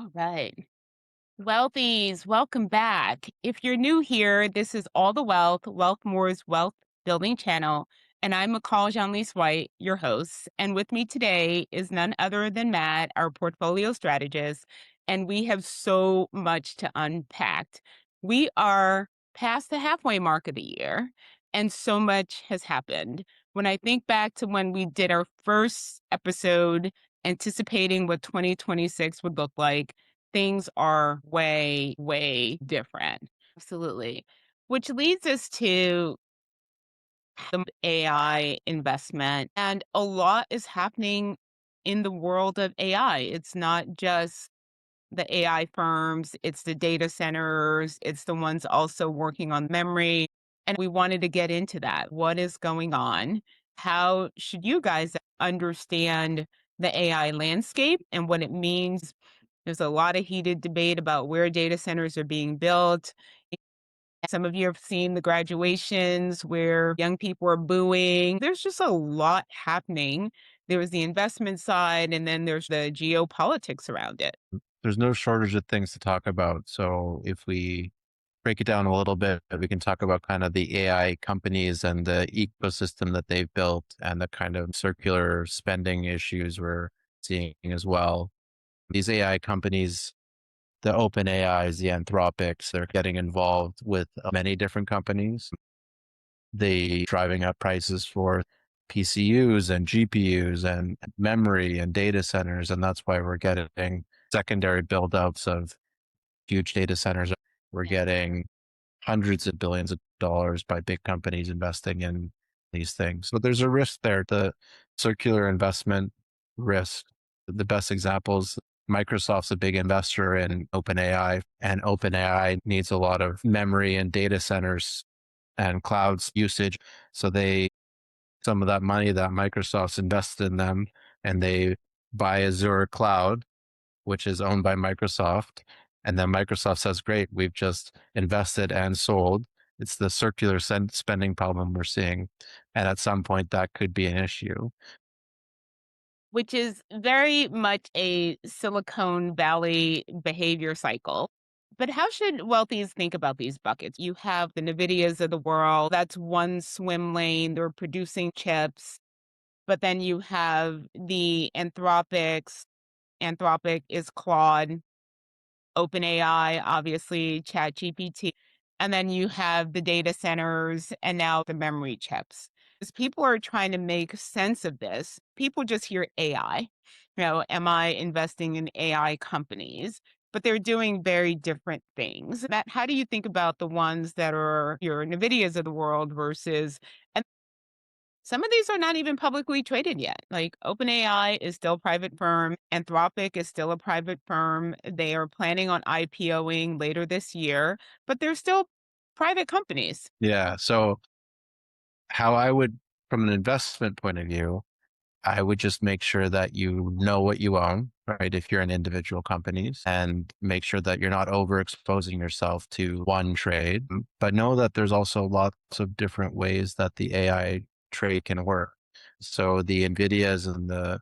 All right. Wealthies, welcome back. If you're new here, this is All the Wealth, Wealthmore's wealth building channel. And I'm McCall Jean-Lise White, your host. And with me today is none other than Matt, our portfolio strategist. And we have so much to unpack. We are past the halfway mark of the year, and so much has happened. When I think back to when we did our first episode anticipating what 2026 would look like, things are way, way different. Absolutely. Which leads us to the AI investment. And a lot is happening in the world of AI. It's not just the AI firms, it's the data centers, it's the ones also working on memory. And we wanted to get into that. What is going on? How should you guys understand the AI landscape and what it means? There's a lot of heated debate about where data centers are being built. Some of you have seen the graduations where young people are booing. There's just a lot happening. There was the investment side, and then there's the geopolitics around it. There's no shortage of things to talk about. So if we break it down a little bit, we can talk about kind of the AI companies and the ecosystem that they've built and the kind of circular spending issues we're seeing as well. These AI companies, the open AIs, the Anthropics, they're getting involved with many different companies. They driving up prices for PCUs and GPUs and memory and data centers. And that's why we're getting secondary buildouts of huge data centers. We're getting hundreds of billions of dollars by big companies investing in these things. So there's a risk there, the circular investment risk. The best examples, Microsoft's a big investor in OpenAI, and OpenAI needs a lot of memory and data centers and clouds usage. So some of that money that Microsoft's invested in them, and they buy Azure Cloud, which is owned by Microsoft. And then Microsoft says, great, we've just invested and sold. It's the circular spending problem we're seeing. And at some point, that could be an issue. Which is very much a Silicon Valley behavior cycle. But how should wealthies think about these buckets? You have the NVIDIAs of the world, that's one swim lane, they're producing chips. But then you have the Anthropics. Anthropic is Claude, OpenAI, obviously, ChatGPT. And then you have the data centers and now the memory chips. As people are trying to make sense of this, people just hear AI. Am I investing in AI companies? But they're doing very different things. Matt, how do you think about the ones that are your NVIDIAs of the world versus, and some of these are not even publicly traded yet. Like OpenAI is still a private firm. Anthropic is still a private firm. They are planning on IPOing later this year, but they're still private companies. Yeah. So how I would, from an investment point of view, I would just make sure that you know what you own, right? If you're in individual companies, and make sure that you're not overexposing yourself to one trade, but know that there's also lots of different ways that the AI trade can work. So the NVIDIAs and the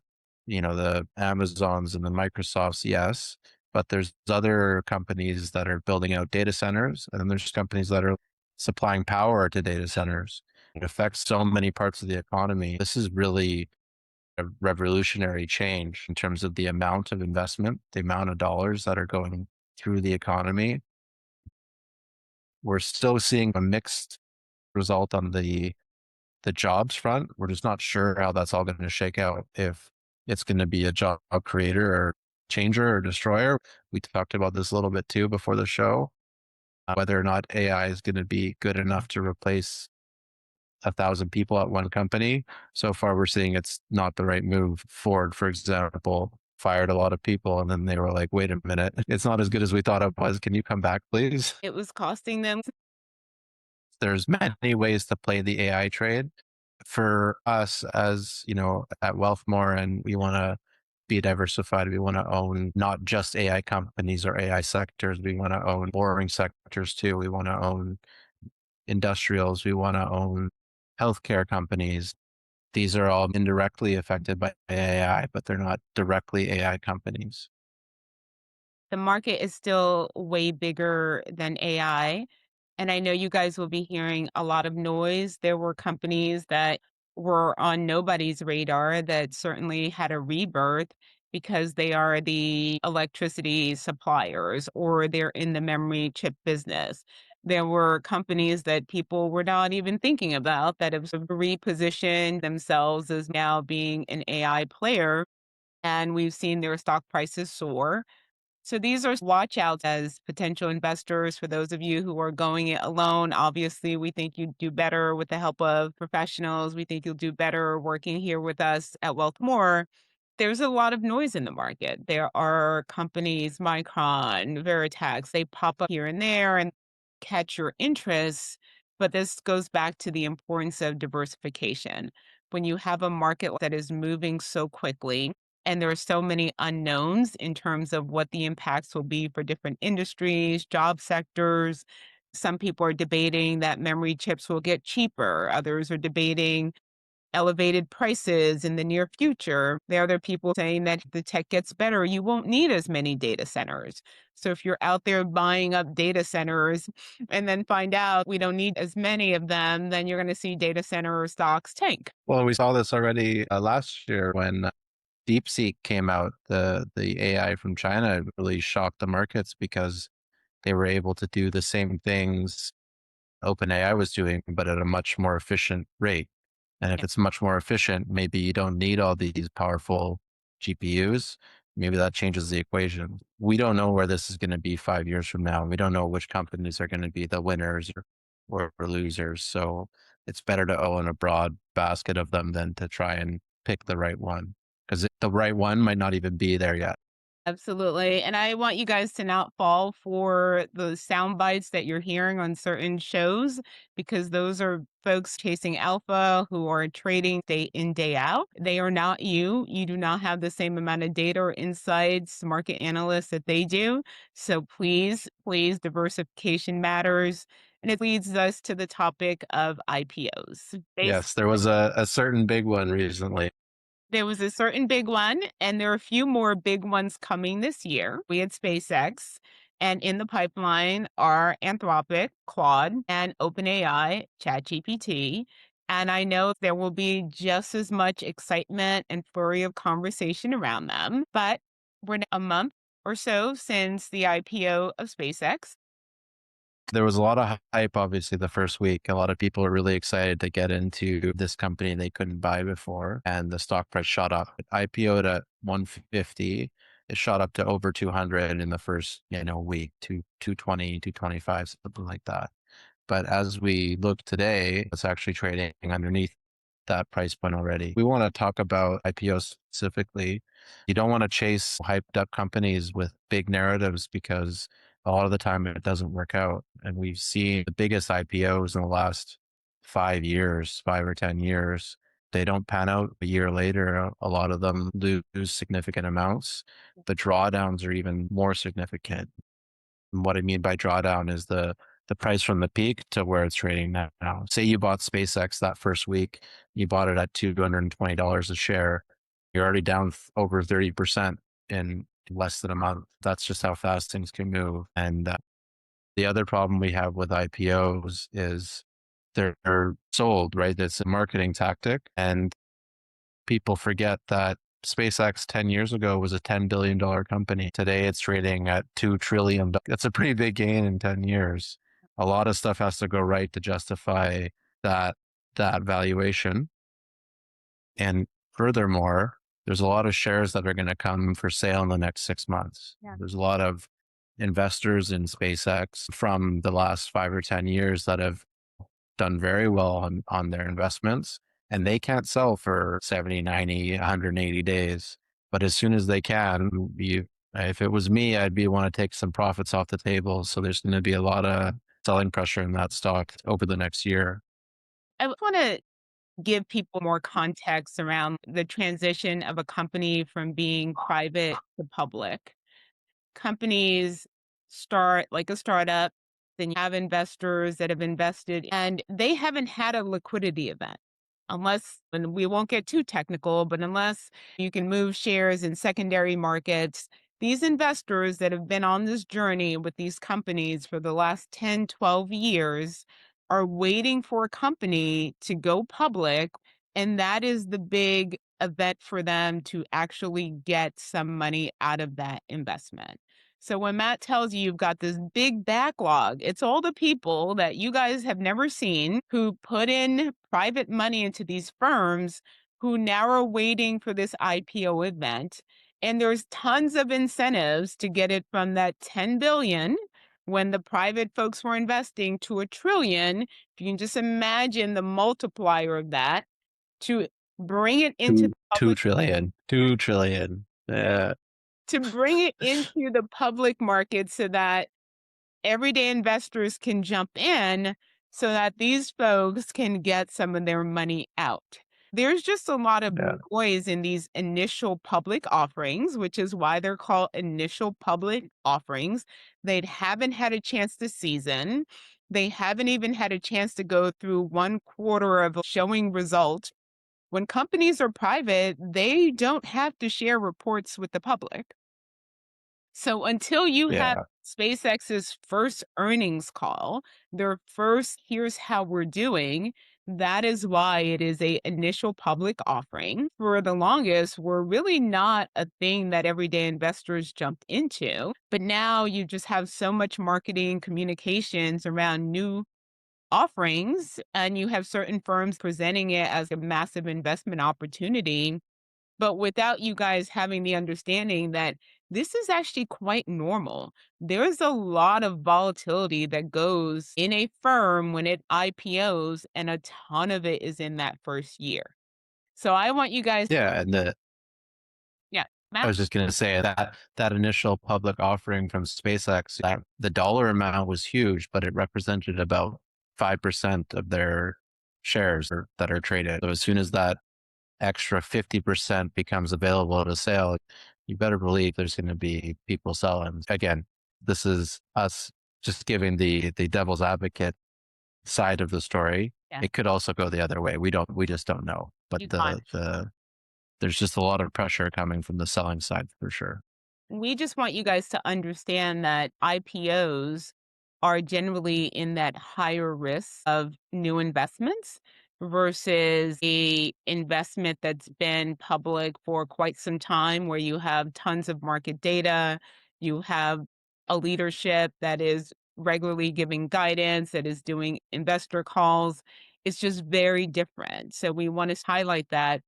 Amazons and the Microsofts, yes, but there's other companies that are building out data centers, and then there's companies that are supplying power to data centers. It affects so many parts of the economy. This is really a revolutionary change in terms of the amount of investment, the amount of dollars that are going through the economy. We're still seeing a mixed result on the jobs front. We're just not sure how that's all going to shake out, if it's going to be a job creator or changer or destroyer. We talked about this a little bit too before the show, whether or not AI is going to be good enough to replace 1,000 people at one company. So far, we're seeing it's not the right move. Ford, for example, fired a lot of people, and then they were like, wait a minute, it's not as good as we thought it was. Can you come back, please? It was costing them. There's many ways to play the AI trade. For us, as you know, at Wealthmore, and we want to be diversified. We want to own not just AI companies or AI sectors. We want to own boring sectors too. We want to own industrials. We want to own healthcare companies. These are all indirectly affected by AI, but they're not directly AI companies. The market is still way bigger than AI. And I know you guys will be hearing a lot of noise. There were companies that were on nobody's radar that certainly had a rebirth because they are the electricity suppliers or they're in the memory chip business. There were companies that people were not even thinking about that have sort of repositioned themselves as now being an AI player. And we've seen their stock prices soar. So these are watch outs as potential investors for those of you who are going it alone. Obviously, we think you do better with the help of professionals. We think you'll do better working here with us at Wealthmore. There's a lot of noise in the market. There are companies, Micron, Veritex, they pop up here and there and catch your interest. But this goes back to the importance of diversification. When you have a market that is moving so quickly, and there are so many unknowns in terms of what the impacts will be for different industries, job sectors. Some people are debating that memory chips will get cheaper. Others are debating elevated prices in the near future. There are other people saying that the tech gets better, you won't need as many data centers. So if you're out there buying up data centers and then find out we don't need as many of them, then you're going to see data center stocks tank. Well, we saw this already last year when DeepSeek came out. The AI from China really shocked the markets because they were able to do the same things OpenAI was doing, but at a much more efficient rate. And if it's much more efficient, maybe you don't need all these powerful GPUs. Maybe that changes the equation. We don't know where this is going to be 5 years from now. We don't know which companies are going to be the winners or losers. So it's better to own a broad basket of them than to try and pick the right one because the right one might not even be there yet. Absolutely. And I want you guys to not fall for the sound bites that you're hearing on certain shows because those are folks chasing alpha who are trading day in, day out. They are not you. You do not have the same amount of data or insights, market analysts that they do. So please, please, diversification matters. And it leads us to the topic of IPOs. Yes, there was a certain big one recently. There was a certain big one, and there are a few more big ones coming this year. We had SpaceX, and in the pipeline are Anthropic, Claude, and OpenAI, ChatGPT. And I know there will be just as much excitement and flurry of conversation around them. But we're a month or so since the IPO of SpaceX. There was a lot of hype, obviously, the first week. A lot of people are really excited to get into this company they couldn't buy before, and the stock price shot up. It IPO'd at 150. It shot up to over 200 in the first, week, 220, 225, something like that. But as we look today, it's actually trading underneath that price point already. We want to talk about IPOs specifically. You don't want to chase hyped up companies with big narratives because a lot of the time it doesn't work out. And we've seen the biggest IPOs in the last 5 years, 5 or 10 years. They don't pan out a year later. A lot of them lose significant amounts. The drawdowns are even more significant. And what I mean by drawdown is the price from the peak to where it's trading now. Say you bought SpaceX that first week, you bought it at $220 a share. You're already down over 30% in less than a month. That's just how fast things can move. And the other problem we have with IPOs is they're sold, right? It's a marketing tactic. And people forget that SpaceX 10 years ago was a $10 billion company. Today it's trading at 2 trillion. That's a pretty big gain in 10 years. A lot of stuff has to go right to justify that that valuation. And furthermore, there's a lot of shares that are going to come for sale in the next 6 months. Yeah. There's a lot of investors in SpaceX from the last 5 or 10 years that have done very well on their investments, and they can't sell for 70, 90, 180 days. But as soon as they can, if it was me, I'd want to take some profits off the table. So there's going to be a lot of selling pressure in that stock over the next year. I want to give people more context around the transition of a company from being private to public. Companies start like a startup, then you have investors that have invested, and they haven't had a liquidity event. Unless, and we won't get too technical, but unless you can move shares in secondary markets, These investors that have been on this journey with these companies for the last 10, 12 years are waiting for a company to go public. And that is the big event for them to actually get some money out of that investment. So when Matt tells you you've got this big backlog, it's all the people that you guys have never seen who put in private money into these firms who now are waiting for this IPO event. And there's tons of incentives to get it from that 10 billion when the private folks were investing to a trillion. If you can just imagine the multiplier of that to bring it into the Two public, trillion, 2 trillion. Yeah, to bring it into the public market so that everyday investors can jump in so that these folks can get some of their money out. There's just a lot of yeah, noise in these initial public offerings, which is why they're called initial public offerings. They haven't had a chance to season. They haven't even had a chance to go through 1 quarter of showing results. When companies are private, they don't have to share reports with the public. So until you have yeah, SpaceX's first earnings call, their first here's how we're doing, that is why it is a initial public offering. For the longest, we're really not a thing that everyday investors jumped into. But now you just have so much marketing communications around new offerings, and you have certain firms presenting it as a massive investment opportunity, but without you guys having the understanding that this is actually quite normal. There's a lot of volatility that goes in a firm when it IPOs, and a ton of it is in that first year. So I want you guys, yeah. And yeah, I Matt, was just going to say that that initial public offering from SpaceX, that the dollar amount was huge, but it represented about 5% of their shares that are traded. So as soon as that extra 50% becomes available to sale, you better believe there's going to be people selling. Again, this is us just giving the devil's advocate side of the story. yeah, It could also go the other way. We just don't know. But you got it. there's just a lot of pressure coming from the selling side for sure. We just want you guys to understand that IPOs are generally in that higher risk of new investments versus a investment that's been public for quite some time where you have tons of market data, you have a leadership that is regularly giving guidance, that is doing investor calls. It's just very different. So we want to highlight that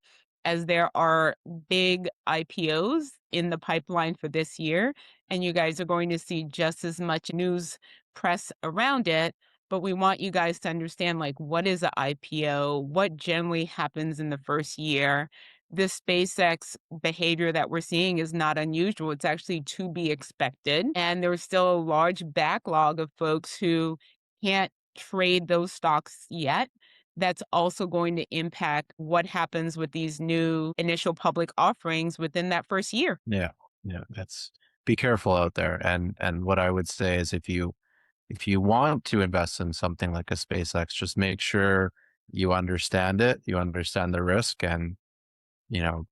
as there are big IPOs in the pipeline for this year, and you guys are going to see just as much news press around it. But we want you guys to understand, like, what is an IPO? What generally happens in the first year? This SpaceX behavior that we're seeing is not unusual. It's actually to be expected. And there's still a large backlog of folks who can't trade those stocks yet. That's also going to impact what happens with these new initial public offerings within that first year. Yeah. Yeah. That's be careful out there. And what I would say is if you want to invest in something like a SpaceX, just make sure you understand it, you understand the risk, and you know,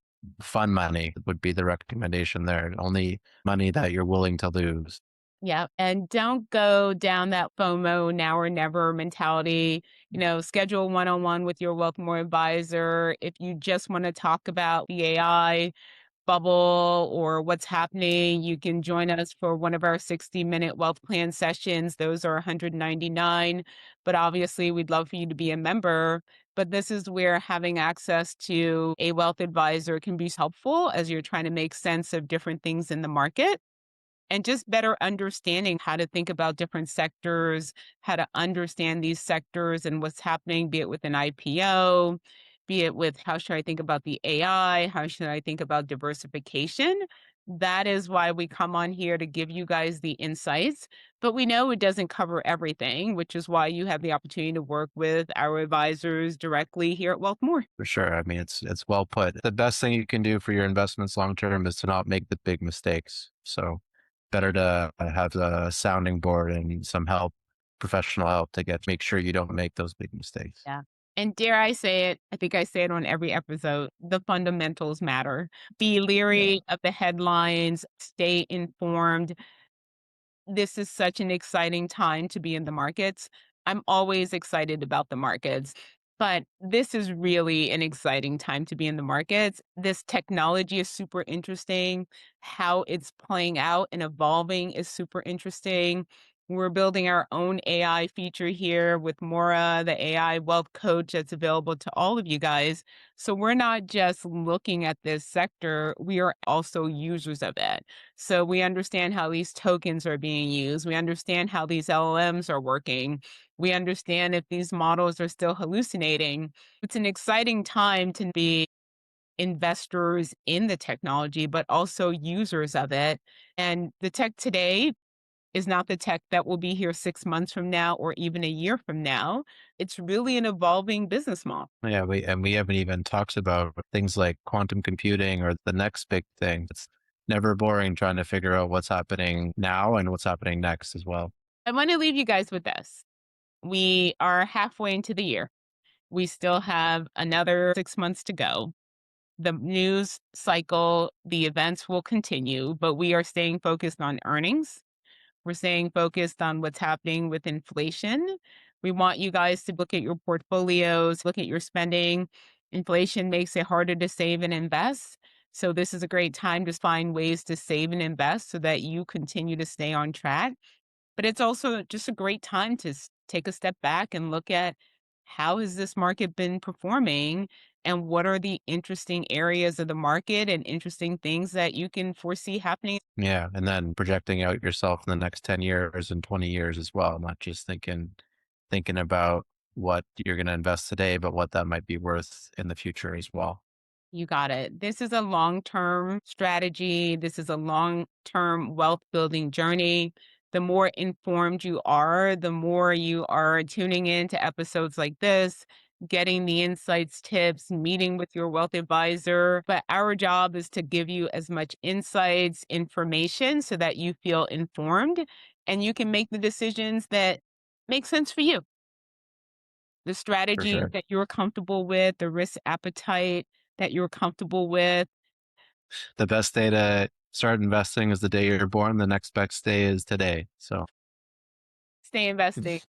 fun money would be the recommendation there. Only money that you're willing to lose. Yeah. And don't go down that FOMO now or never mentality. Schedule one on one with your wealth more advisor. If you just want to talk about the AI bubble or what's happening, you can join us for one of our 60-minute wealth plan sessions. Those are 199. But obviously, we'd love for you to be a member. But this is where having access to a wealth advisor can be helpful as you're trying to make sense of different things in the market, and just better understanding how to think about different sectors, how to understand these sectors and what's happening, be it with an IPO, be it with how should I think about the AI, how should I think about diversification. That is why we come on here to give you guys the insights. But we know it doesn't cover everything, which is why you have the opportunity to work with our advisors directly here at Wealthmore. For sure. I mean, it's well put. The best thing you can do for your investments long term is to not make the big mistakes. So better to have a sounding board and some help, professional help to make sure you don't make those big mistakes. Yeah. And dare I say it, I think I say it on every episode, the fundamentals matter. Be Yeah. leery of the headlines, stay informed. This is such an exciting time to be in the markets. I'm always excited about the markets, but this is really an exciting time to be in the markets. This technology is super interesting. How it's playing out and evolving is super interesting. We're building our own AI feature here with Mora, the AI wealth coach that's available to all of you guys. So we're not just looking at this sector, we are also users of it. So we understand how these tokens are being used. We understand how these LLMs are working. We understand if these models are still hallucinating. It's an exciting time to be investors in the technology, but also users of it. And the tech today is not the tech that will be here 6 months from now or even a year from now. It's really an evolving business model. Yeah, we haven't even talked about things like quantum computing or the next big thing. It's never boring trying to figure out what's happening now and what's happening next as well. I want to leave you guys with this. We are halfway into the year. We still have another 6 months to go. The news cycle, the events will continue, but we are staying focused on earnings. We're staying focused on what's happening with inflation. We want you guys to look at your portfolios, look at your spending. Inflation makes it harder to save and invest. So, this is a great time to find ways to save and invest so that you continue to stay on track. But it's also just a great time to take a step back and look at how has this market been performing and what are the interesting areas of the market and interesting things that you can foresee happening. Yeah, and then projecting out yourself in the next 10 years and 20 years as well, not just thinking about what you're going to invest today, but what that might be worth in the future as well. You got it. This is a long term strategy. This is a long term wealth building journey. The more informed you are, the more you are tuning in to episodes like this, getting the insights, tips, meeting with your wealth advisor. But our job is to give you as much insights, information so that you feel informed and you can make the decisions that make sense for you. The For strategy sure. that you're comfortable with, the risk appetite that you're comfortable with. The best day to start investing is the day you're born. The next best day is today. So Stay investing.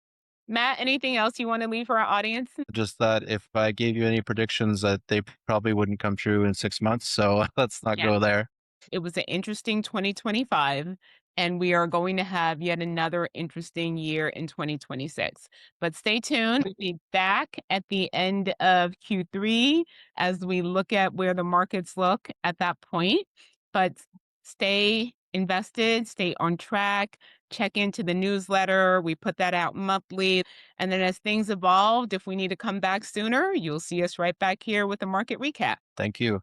Matt, anything else you want to leave for our audience? just that if I gave you any predictions that they probably wouldn't come true in 6 months. So let's not Yeah. go there. It was an interesting 2025, and we are going to have yet another interesting year in 2026. But stay tuned. We'll be back at the end of Q3 as we look at where the markets look at that point. But stay invested, stay on track, check into the newsletter. We put that out monthly. And then as things evolved, if we need to come back sooner, you'll see us right back here with a market recap. Thank you.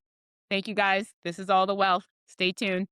Thank you guys. This is All the Wealth. Stay tuned.